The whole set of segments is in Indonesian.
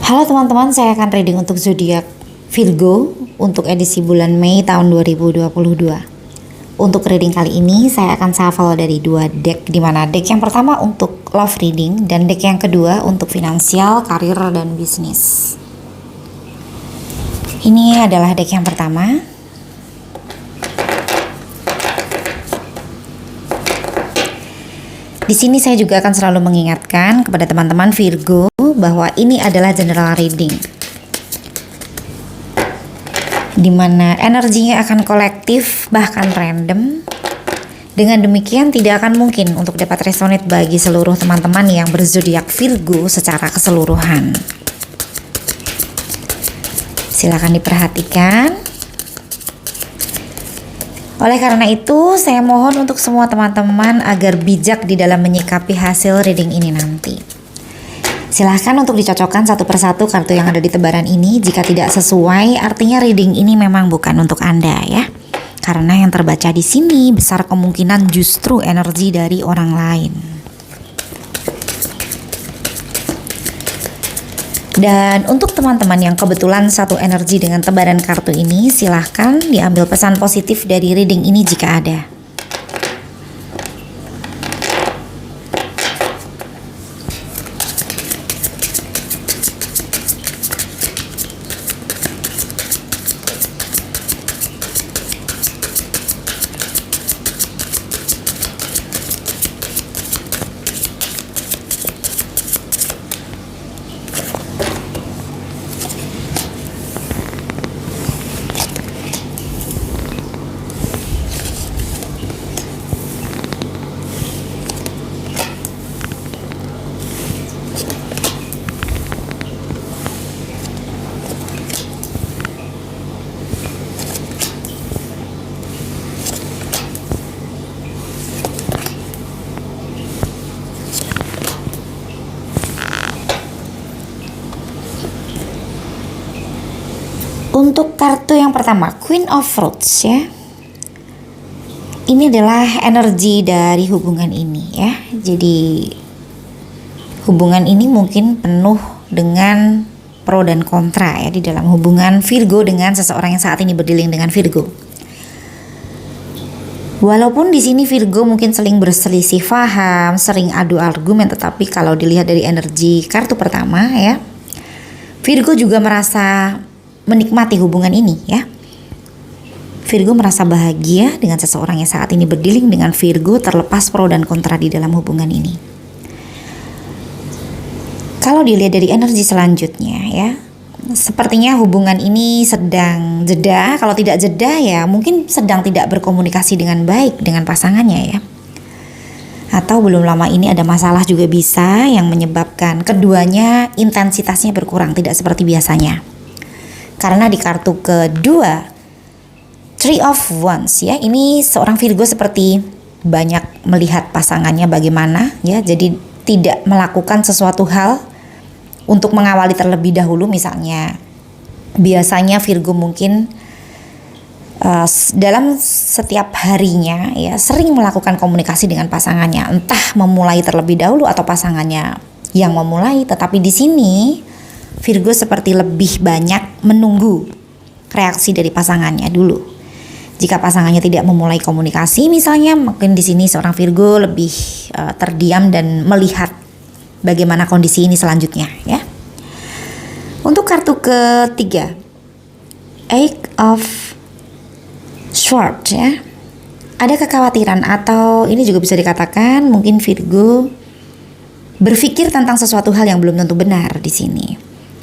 Halo teman-teman, saya akan reading untuk zodiak Virgo untuk edisi bulan Mei tahun 2022. Untuk reading kali ini saya akan shuffle dari dua deck, di mana deck yang pertama untuk love reading dan deck yang kedua untuk finansial, karir, dan bisnis. Ini adalah deck yang pertama. Di sini saya juga akan selalu mengingatkan kepada teman-teman Virgo bahwa ini adalah general reading, di mana energinya akan kolektif bahkan random. Dengan demikian tidak akan mungkin untuk dapat resonate bagi seluruh teman-teman yang berzodiak Virgo secara keseluruhan. Silakan diperhatikan. Oleh karena itu, saya mohon untuk semua teman-teman agar bijak di dalam menyikapi hasil reading ini nanti. Silahkan untuk dicocokkan satu persatu kartu yang ada di tebaran ini. Jika tidak sesuai, artinya reading ini memang bukan untuk Anda ya. Karena yang terbaca di sini besar kemungkinan justru energi dari orang lain. Dan untuk teman-teman yang kebetulan satu energi dengan tebaran kartu ini, silahkan diambil pesan positif dari reading ini jika ada. Untuk kartu yang pertama, Queen of Fruits ya. Ini adalah energi dari hubungan ini ya. Jadi hubungan ini mungkin penuh dengan pro dan kontra ya di dalam hubungan Virgo dengan seseorang yang saat ini berdealing dengan Virgo. Walaupun di sini Virgo mungkin sering berselisih paham, sering adu argumen, tetapi kalau dilihat dari energi kartu pertama ya, Virgo juga merasa menikmati hubungan ini ya. Virgo merasa bahagia dengan seseorang yang saat ini berdealing dengan Virgo, terlepas pro dan kontra di dalam hubungan ini. Kalau dilihat dari energi selanjutnya ya, sepertinya hubungan ini sedang jeda. Kalau tidak jeda ya mungkin sedang tidak berkomunikasi dengan baik dengan pasangannya ya. Atau belum lama ini ada masalah juga bisa yang menyebabkan keduanya intensitasnya berkurang, tidak seperti biasanya. Karena di kartu kedua, Three of Wands ya, ini seorang Virgo seperti banyak melihat pasangannya bagaimana ya, jadi tidak melakukan sesuatu hal untuk mengawali terlebih dahulu. Misalnya biasanya Virgo mungkin dalam setiap harinya ya sering melakukan komunikasi dengan pasangannya, entah memulai terlebih dahulu atau pasangannya yang memulai. Tetapi di sini Virgo seperti lebih banyak menunggu reaksi dari pasangannya dulu. Jika pasangannya tidak memulai komunikasi misalnya, mungkin di sini seorang Virgo lebih terdiam dan melihat bagaimana kondisi ini selanjutnya ya. Untuk kartu ketiga, Eight of Swords ya. Ada kekhawatiran atau ini juga bisa dikatakan mungkin Virgo berpikir tentang sesuatu hal yang belum tentu benar di sini.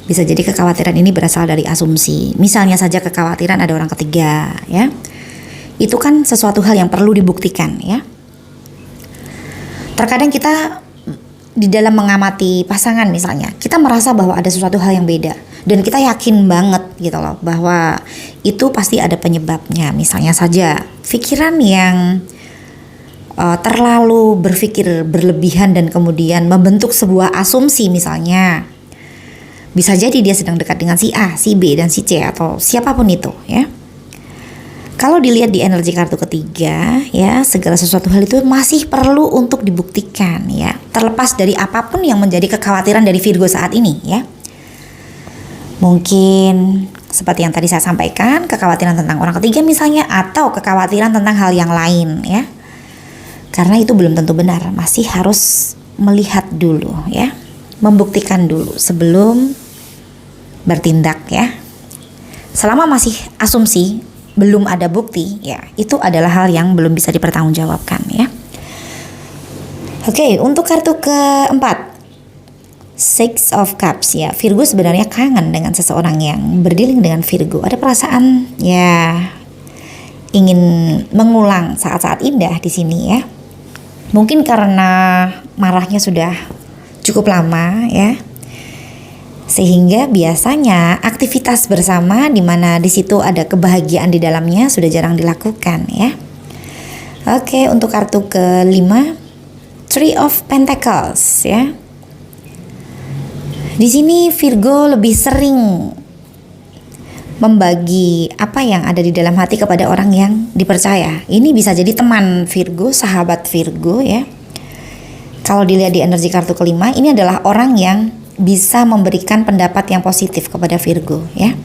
Bisa jadi kekhawatiran ini berasal dari asumsi. Misalnya saja kekhawatiran ada orang ketiga ya. Itu kan sesuatu hal yang perlu dibuktikan ya. Terkadang kita di dalam mengamati pasangan misalnya, kita merasa bahwa ada sesuatu hal yang beda dan kita yakin banget gitu loh bahwa itu pasti ada penyebabnya. Misalnya saja pikiran yang terlalu berpikir berlebihan dan kemudian membentuk sebuah asumsi. Misalnya bisa jadi dia sedang dekat dengan si A, si B, dan si C atau siapapun itu ya. Kalau dilihat di energi kartu ketiga ya, segala sesuatu hal itu masih perlu untuk dibuktikan ya, terlepas dari apapun yang menjadi kekhawatiran dari Virgo saat ini ya. Mungkin seperti yang tadi saya sampaikan, kekhawatiran tentang orang ketiga misalnya, atau kekhawatiran tentang hal yang lain ya. Karena itu belum tentu benar, masih harus melihat dulu ya, membuktikan dulu sebelum bertindak ya. Selama masih asumsi, belum ada bukti ya, itu adalah hal yang belum bisa dipertanggungjawabkan ya. Oke, untuk kartu keempat, Six of Cups ya. Virgo sebenarnya kangen dengan seseorang yang berdealing dengan Virgo. Ada perasaan ya ingin mengulang saat-saat indah di sini ya. Mungkin karena marahnya sudah cukup lama ya, sehingga biasanya aktivitas bersama di mana di situ ada kebahagiaan di dalamnya sudah jarang dilakukan ya. Oke, untuk kartu kelima, Three of Pentacles ya. Di sini Virgo lebih sering membagi apa yang ada di dalam hati kepada orang yang dipercaya. Ini bisa jadi teman Virgo, sahabat Virgo ya. Kalau dilihat di energi kartu kelima, ini adalah orang yang bisa memberikan pendapat yang positif kepada Virgo ya.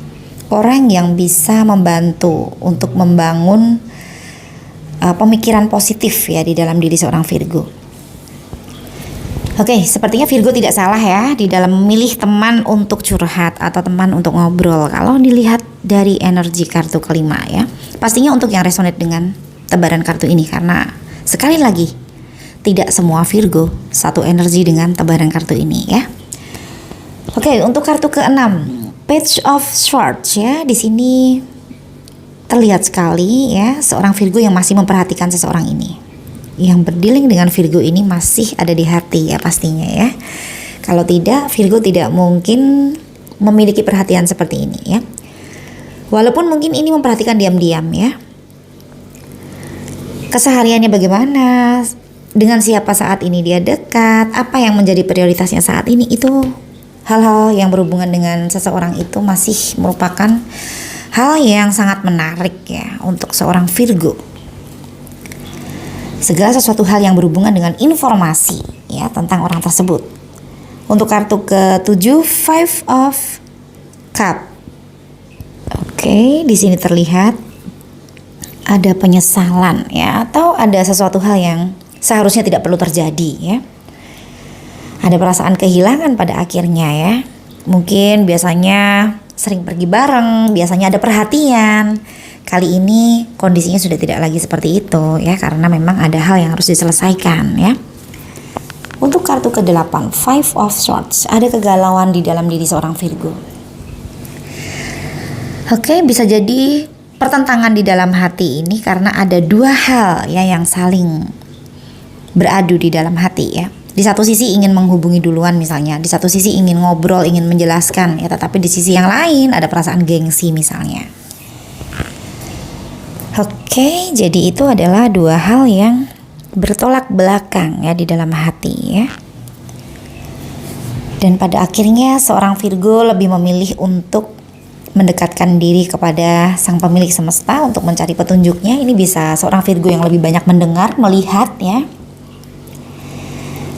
Orang yang bisa membantu untuk membangun pemikiran positif ya di dalam diri seorang Virgo. Oke, sepertinya Virgo tidak salah ya di dalam memilih teman untuk curhat atau teman untuk ngobrol. Kalau dilihat dari energi kartu kelima ya, pastinya untuk yang resonate dengan tebaran kartu ini, karena sekali lagi tidak semua Virgo satu energi dengan tebaran kartu ini ya. Oke, untuk kartu keenam, Page of Swords ya, di sini terlihat sekali ya seorang Virgo yang masih memperhatikan seseorang ini. Yang berdealing dengan Virgo ini masih ada di hati ya pastinya ya. Kalau tidak, Virgo tidak mungkin memiliki perhatian seperti ini ya. Walaupun mungkin ini memperhatikan diam-diam ya. Kesehariannya bagaimana, dengan siapa saat ini dia dekat, apa yang menjadi prioritasnya saat ini, itu hal-hal yang berhubungan dengan seseorang itu masih merupakan hal yang sangat menarik ya untuk seorang Virgo. Segala sesuatu hal yang berhubungan dengan informasi ya tentang orang tersebut. Untuk kartu ketujuh, Five of Cup. Oke, di sini terlihat ada penyesalan ya, atau ada sesuatu hal yang seharusnya tidak perlu terjadi ya. Ada perasaan kehilangan pada akhirnya ya. Mungkin biasanya sering pergi bareng, biasanya ada perhatian. Kali ini kondisinya sudah tidak lagi seperti itu ya, karena memang ada hal yang harus diselesaikan ya. Untuk kartu ke-8, Five of Swords, ada kegalauan di dalam diri seorang Virgo. Oke, bisa jadi pertentangan di dalam hati ini karena ada dua hal ya yang saling beradu di dalam hati ya. Di satu sisi ingin menghubungi duluan misalnya, di satu sisi ingin ngobrol, ingin menjelaskan ya, tetapi di sisi yang lain ada perasaan gengsi misalnya. Oke, jadi itu adalah dua hal yang bertolak belakang ya di dalam hati ya. Dan pada akhirnya seorang Virgo lebih memilih untuk mendekatkan diri kepada sang pemilik semesta untuk mencari petunjuknya. Ini bisa seorang Virgo yang lebih banyak mendengar, melihat ya.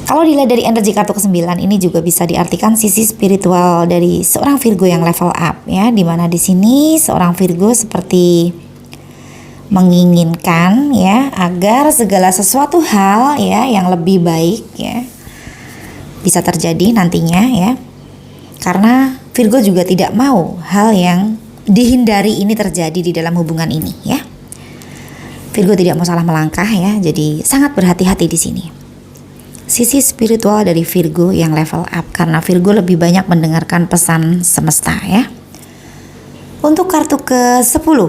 Kalau dilihat dari energi kartu ke-9, ini juga bisa diartikan sisi spiritual dari seorang Virgo yang level up ya, di mana di sini seorang Virgo seperti menginginkan ya agar segala sesuatu hal ya yang lebih baik ya bisa terjadi nantinya ya. Karena Virgo juga tidak mau hal yang dihindari ini terjadi di dalam hubungan ini ya. Virgo tidak mau salah melangkah ya, jadi sangat berhati-hati di sini. Sisi spiritual dari Virgo yang level up, karena Virgo lebih banyak mendengarkan pesan semesta ya. Untuk kartu ke-10,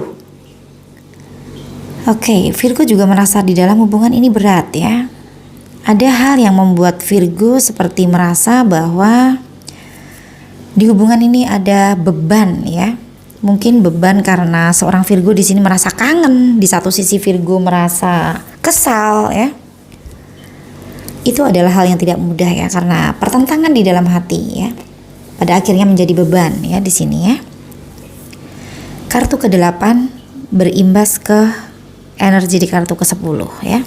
oke, Virgo juga merasa di dalam hubungan ini berat ya. Ada hal yang membuat Virgo seperti merasa bahwa di hubungan ini ada beban ya. Mungkin beban karena seorang Virgo di sini merasa kangen, di satu sisi Virgo merasa kesal ya. Itu adalah hal yang tidak mudah ya, karena pertentangan di dalam hati ya. Pada akhirnya menjadi beban ya di sini ya. Kartu ke-8 berimbas ke energi di kartu ke-10 ya.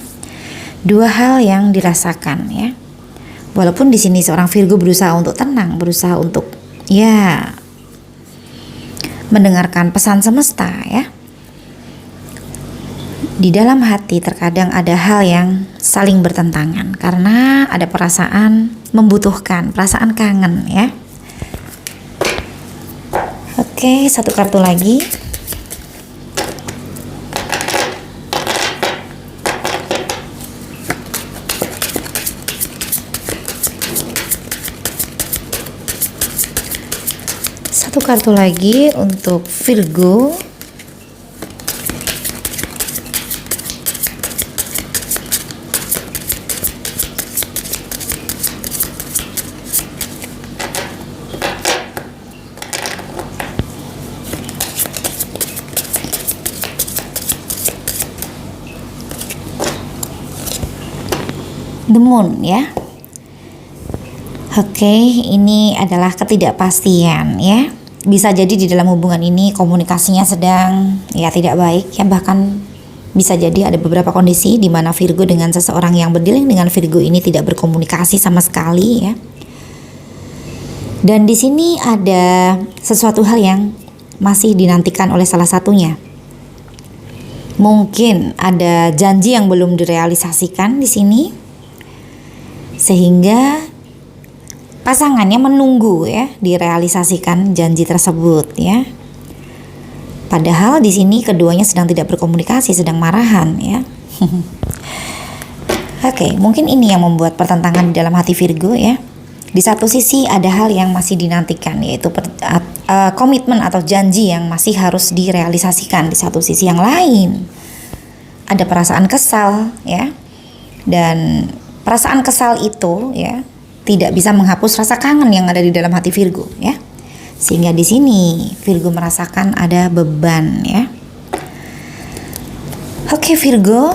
Dua hal yang dirasakan ya. Walaupun di sini seorang Virgo berusaha untuk tenang, berusaha untuk ya mendengarkan pesan semesta ya. Di dalam hati terkadang ada hal yang saling bertentangan karena ada perasaan membutuhkan, perasaan kangen ya. Oke, satu kartu lagi. Satu kartu lagi untuk Virgo. The Moon ya. Oke, ini adalah ketidakpastian ya. Bisa jadi di dalam hubungan ini komunikasinya sedang ya tidak baik ya, bahkan bisa jadi ada beberapa kondisi di mana Virgo dengan seseorang yang berdealing dengan Virgo ini tidak berkomunikasi sama sekali ya. Dan di sini ada sesuatu hal yang masih dinantikan oleh salah satunya. Mungkin ada janji yang belum direalisasikan di sini, sehingga pasangannya menunggu ya direalisasikan janji tersebut ya. Padahal di sini keduanya sedang tidak berkomunikasi, sedang marahan ya. Oke, mungkin ini yang membuat pertentangan di dalam hati Virgo ya. Di satu sisi ada hal yang masih dinantikan, yaitu komitmen atau janji yang masih harus direalisasikan. Di satu sisi yang lain ada perasaan kesal ya. Dan perasaan kesal itu ya tidak bisa menghapus rasa kangen yang ada di dalam hati Virgo ya. Sehingga di sini Virgo merasakan ada beban ya. Oke Virgo,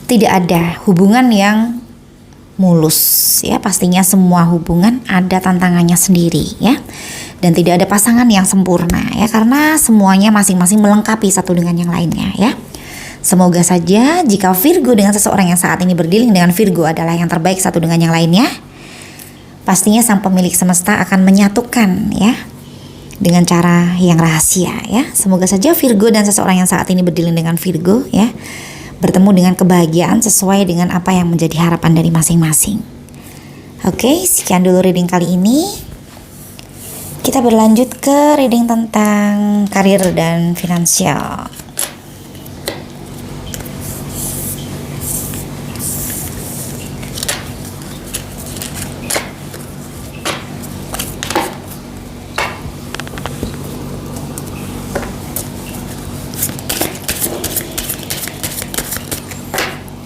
tidak ada hubungan yang mulus ya. Pastinya semua hubungan ada tantangannya sendiri ya. Dan tidak ada pasangan yang sempurna ya, karena semuanya masing-masing melengkapi satu dengan yang lainnya ya. Semoga saja jika Virgo dengan seseorang yang saat ini berdealing dengan Virgo adalah yang terbaik satu dengan yang lainnya, pastinya sang pemilik semesta akan menyatukan ya dengan cara yang rahasia ya. Semoga saja Virgo dan seseorang yang saat ini berdealing dengan Virgo ya bertemu dengan kebahagiaan sesuai dengan apa yang menjadi harapan dari masing-masing. Oke, sekian dulu reading kali ini. Kita berlanjut ke reading tentang karir dan finansial.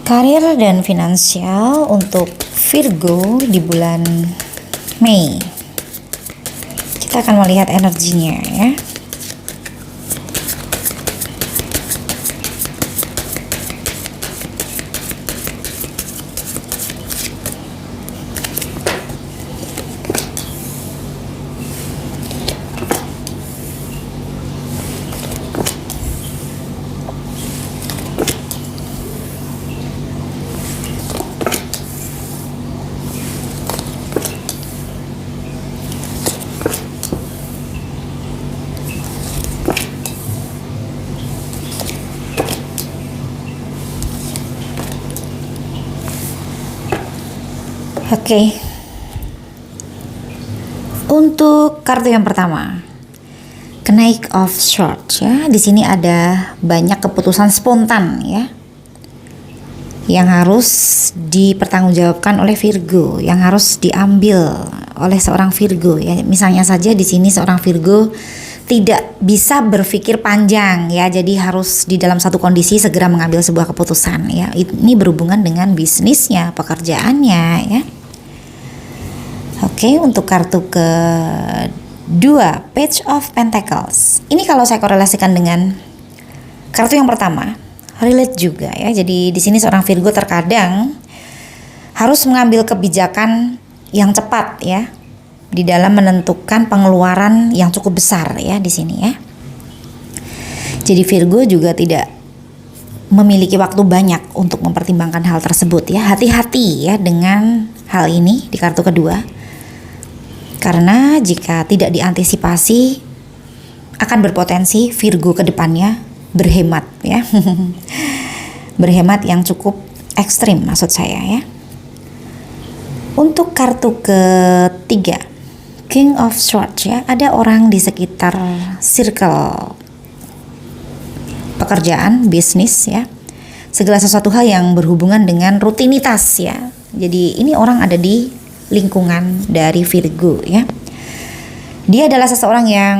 Karir dan finansial untuk Virgo di bulan Mei. Kita akan melihat energinya ya. Oke. Untuk kartu yang pertama, Knight of Swords ya. Di sini ada banyak keputusan spontan ya, yang harus dipertanggungjawabkan oleh Virgo, yang harus diambil oleh seorang Virgo ya. Misalnya saja di sini seorang Virgo tidak bisa berpikir panjang ya, jadi harus di dalam satu kondisi segera mengambil sebuah keputusan ya. Ini berhubungan dengan bisnisnya, pekerjaannya ya. Oke, untuk kartu kedua, Page of Pentacles. Ini kalau saya korelasikan dengan kartu yang pertama, relate juga ya. Jadi di sini seorang Virgo terkadang harus mengambil kebijakan yang cepat ya, di dalam menentukan pengeluaran yang cukup besar ya di sini ya. Jadi Virgo juga tidak memiliki waktu banyak untuk mempertimbangkan hal tersebut ya. Hati-hati ya dengan hal ini di kartu kedua. Karena jika tidak diantisipasi akan berpotensi Virgo ke depannya berhemat ya. Berhemat yang cukup ekstrim maksud saya ya. Untuk kartu ketiga, King of Swords ya, ada orang di sekitar circle pekerjaan, bisnis ya. Segala sesuatu hal yang berhubungan dengan rutinitas ya. Jadi ini orang ada di lingkungan dari Virgo ya. Dia adalah seseorang yang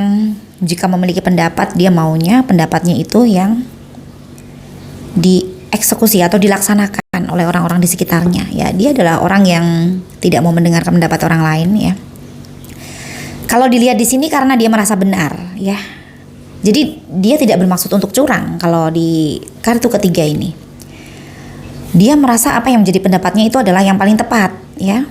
jika memiliki pendapat, dia maunya pendapatnya itu yang dieksekusi atau dilaksanakan oleh orang-orang di sekitarnya ya. Dia adalah orang yang tidak mau mendengarkan pendapat orang lain ya. Kalau dilihat di sini karena dia merasa benar ya. Jadi dia tidak bermaksud untuk curang kalau di kartu ketiga ini. Dia merasa apa yang menjadi pendapatnya itu adalah yang paling tepat ya.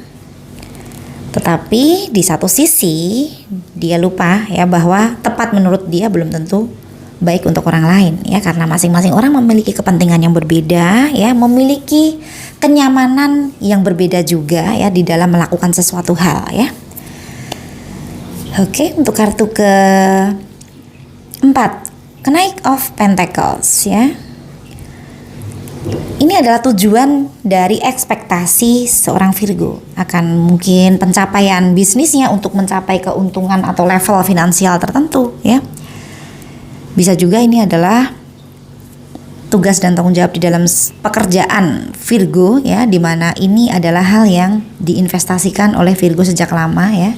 Tetapi di satu sisi dia lupa ya bahwa tepat menurut dia belum tentu baik untuk orang lain ya, karena masing-masing orang memiliki kepentingan yang berbeda ya, memiliki kenyamanan yang berbeda juga ya di dalam melakukan sesuatu hal ya. Oke, untuk kartu ke-4, Knight of Pentacles ya. Ini adalah tujuan dari ekspektasi seorang Virgo akan mungkin pencapaian bisnisnya untuk mencapai keuntungan atau level finansial tertentu ya. Bisa juga ini adalah tugas dan tanggung jawab di dalam pekerjaan Virgo ya, di mana ini adalah hal yang diinvestasikan oleh Virgo sejak lama ya.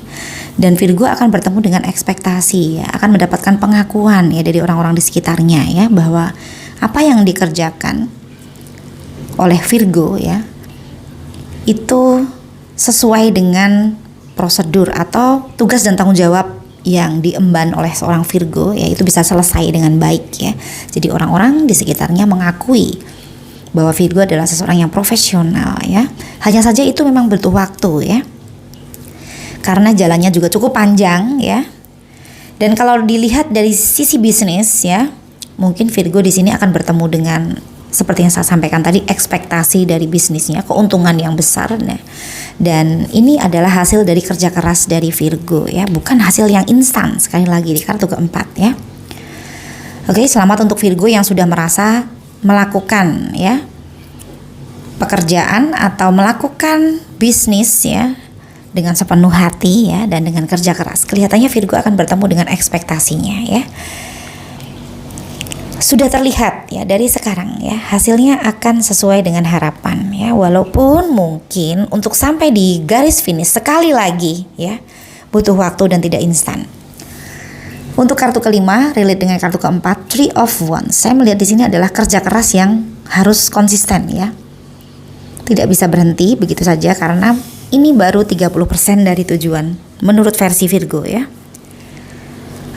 Dan Virgo akan bertemu dengan ekspektasi ya, akan mendapatkan pengakuan ya dari orang-orang di sekitarnya ya, bahwa apa yang dikerjakan oleh Virgo ya itu sesuai dengan prosedur atau tugas dan tanggung jawab yang diemban oleh seorang Virgo ya, itu bisa selesai dengan baik ya. Jadi orang-orang di sekitarnya mengakui bahwa Virgo adalah seseorang yang profesional ya. Hanya saja itu memang butuh waktu ya, karena jalannya juga cukup panjang ya. Dan kalau dilihat dari sisi bisnis ya, mungkin Virgo di sini akan bertemu dengan seperti yang saya sampaikan tadi, ekspektasi dari bisnisnya, keuntungan yang besar. Nah, dan ini adalah hasil dari kerja keras dari Virgo ya, bukan hasil yang instan. Sekali lagi di kartu keempat ya. Oke, selamat untuk Virgo yang sudah merasa melakukan ya pekerjaan atau melakukan bisnis ya dengan sepenuh hati ya, dan dengan kerja keras. Kelihatannya Virgo akan bertemu dengan ekspektasinya ya. Sudah terlihat ya dari sekarang ya, hasilnya akan sesuai dengan harapan ya, walaupun mungkin untuk sampai di garis finish sekali lagi ya butuh waktu dan tidak instan. Untuk kartu kelima, relate dengan kartu keempat, Three of Wands. Saya melihat di sini adalah kerja keras yang harus konsisten ya. Tidak bisa berhenti begitu saja karena ini baru 30% dari tujuan menurut versi Virgo ya.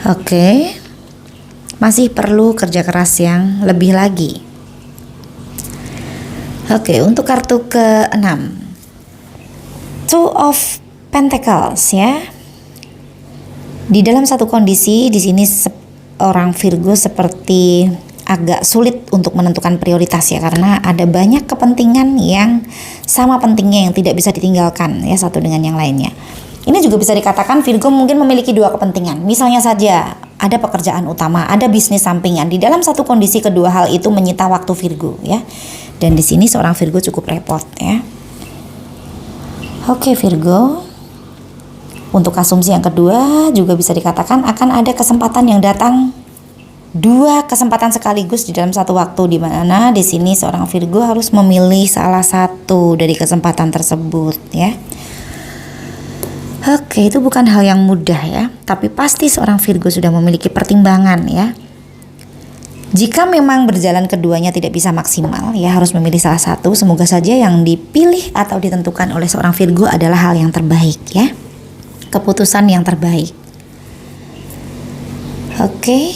Oke. Masih perlu kerja keras yang lebih lagi. Oke, untuk kartu ke-6, Two of Pentacles ya. Di dalam satu kondisi di sini orang Virgo seperti agak sulit untuk menentukan prioritas ya, karena ada banyak kepentingan yang sama pentingnya yang tidak bisa ditinggalkan ya satu dengan yang lainnya. Ini juga bisa dikatakan Virgo mungkin memiliki dua kepentingan. Misalnya saja ada pekerjaan utama, ada bisnis sampingan. Di dalam satu kondisi kedua hal itu menyita waktu Virgo ya. Dan di sini seorang Virgo cukup repot ya. Oke Virgo. Untuk asumsi yang kedua juga bisa dikatakan akan ada kesempatan yang datang, dua kesempatan sekaligus di dalam satu waktu, di mana di sini seorang Virgo harus memilih salah satu dari kesempatan tersebut ya. Oke, itu bukan hal yang mudah ya, tapi pasti seorang Virgo sudah memiliki pertimbangan ya. Jika memang berjalan keduanya tidak bisa maksimal ya, harus memilih salah satu. Semoga saja yang dipilih atau ditentukan oleh seorang Virgo adalah hal yang terbaik ya, keputusan yang terbaik. Oke,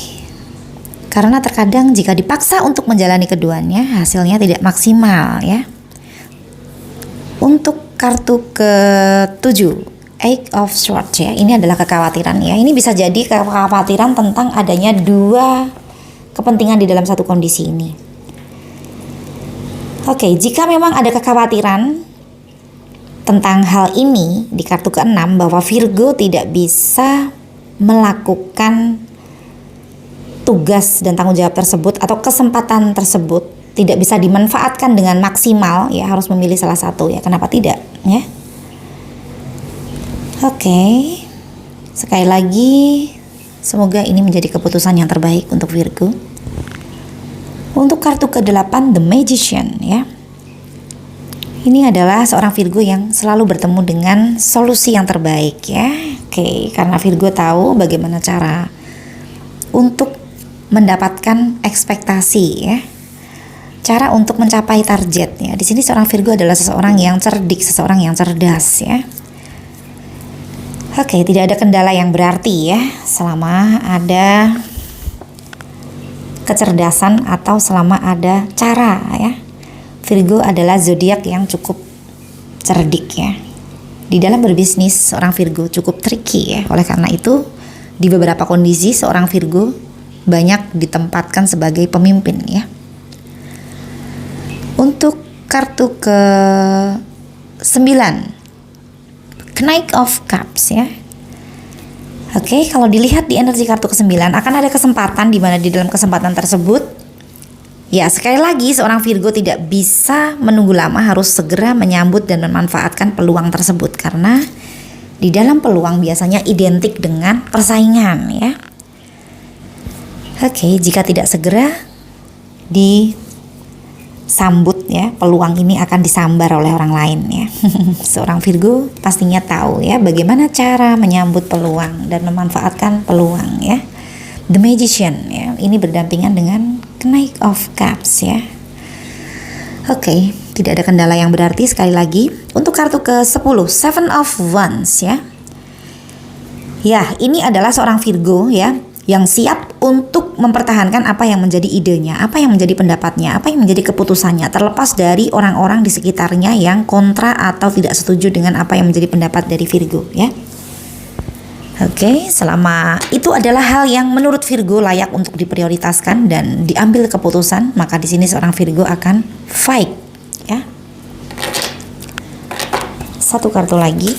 karena terkadang jika dipaksa untuk menjalani keduanya, hasilnya tidak maksimal ya. Untuk kartu ke-7, Eight of Swords ya, ini adalah kekhawatiran ya. Ini bisa jadi kekhawatiran tentang adanya dua kepentingan di dalam satu kondisi ini. Oke, jika memang ada kekhawatiran tentang hal ini di kartu ke-6, bahwa Virgo tidak bisa melakukan tugas dan tanggung jawab tersebut atau kesempatan tersebut tidak bisa dimanfaatkan dengan maksimal, ya harus memilih salah satu, ya kenapa tidak, ya. Oke. Sekali lagi, semoga ini menjadi keputusan yang terbaik untuk Virgo. Untuk kartu ke-8, The Magician, ya. Ini adalah seorang Virgo yang selalu bertemu dengan solusi yang terbaik, ya. Oke, karena Virgo tahu bagaimana cara untuk mendapatkan ekspektasi, ya. Cara untuk mencapai target, ya. Di sini seorang Virgo adalah seseorang yang cerdik, seseorang yang cerdas, ya. Oke, tidak ada kendala yang berarti, ya, selama ada kecerdasan atau selama ada cara, ya. Virgo adalah zodiak yang cukup cerdik, ya. Di dalam berbisnis seorang Virgo cukup tricky, ya. Oleh karena itu, di beberapa kondisi seorang Virgo banyak ditempatkan sebagai pemimpin, ya. Untuk kartu ke-9, Knight of Cups, ya. Oke, kalau dilihat di energi kartu ke-9 akan ada kesempatan di mana di dalam kesempatan tersebut, ya sekali lagi seorang Virgo tidak bisa menunggu lama, harus segera menyambut dan memanfaatkan peluang tersebut karena di dalam peluang biasanya identik dengan persaingan, ya. Oke, jika tidak segera disambut, ya, peluang ini akan disambar oleh orang lain, ya. Seorang Virgo pastinya tahu, ya, bagaimana cara menyambut peluang dan memanfaatkan peluang, ya. The Magician, ya, ini berdampingan dengan Knight of Cups, ya. Oke, tidak ada kendala yang berarti. Sekali lagi untuk kartu ke-10, Seven of Wands, ya. Ya, ini adalah seorang Virgo, ya, yang siap untuk mempertahankan apa yang menjadi idenya, apa yang menjadi pendapatnya, apa yang menjadi keputusannya, terlepas dari orang-orang di sekitarnya yang kontra atau tidak setuju dengan apa yang menjadi pendapat dari Virgo, ya. Oke, selama itu adalah hal yang menurut Virgo layak untuk diprioritaskan dan diambil keputusan, maka di sini seorang Virgo akan fight, ya. Satu kartu lagi.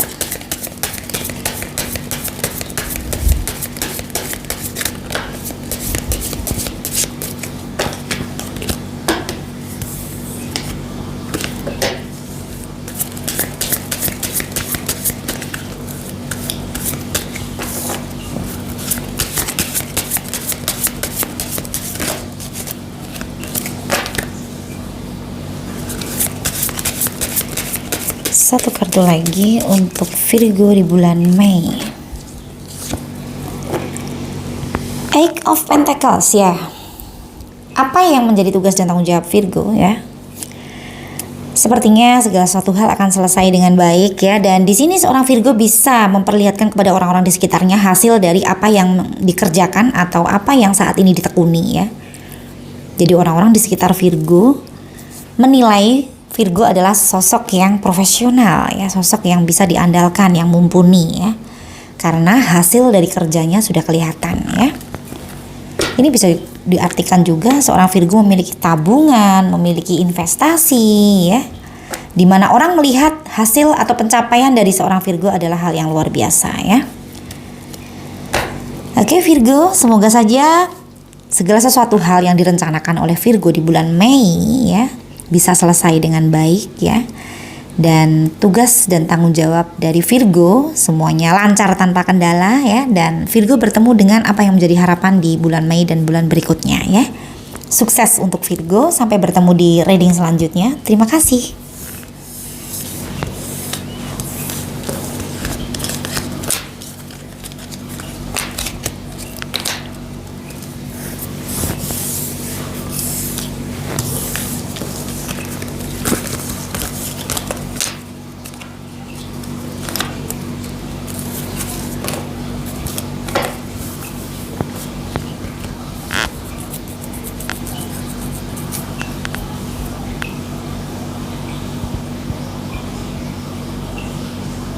Satu kartu lagi untuk Virgo di bulan Mei. Eight of Pentacles, ya. Apa yang menjadi tugas dan tanggung jawab Virgo, ya? Sepertinya segala suatu hal akan selesai dengan baik, ya. Dan di sini seorang Virgo bisa memperlihatkan kepada orang-orang di sekitarnya hasil dari apa yang dikerjakan atau apa yang saat ini ditekuni, ya. Jadi orang-orang di sekitar Virgo menilai Virgo adalah sosok yang profesional, ya, sosok yang bisa diandalkan, yang mumpuni, ya. Karena hasil dari kerjanya sudah kelihatan, ya. Ini bisa diartikan juga seorang Virgo memiliki tabungan, memiliki investasi, ya. Di mana orang melihat hasil atau pencapaian dari seorang Virgo adalah hal yang luar biasa, ya. Oke Virgo, semoga saja segala sesuatu hal yang direncanakan oleh Virgo di bulan Mei, ya, bisa selesai dengan baik, ya. Dan tugas dan tanggung jawab dari Virgo semuanya lancar tanpa kendala, ya. Dan Virgo bertemu dengan apa yang menjadi harapan di bulan Mei dan bulan berikutnya, ya. Sukses untuk Virgo, sampai bertemu di reading selanjutnya. Terima kasih.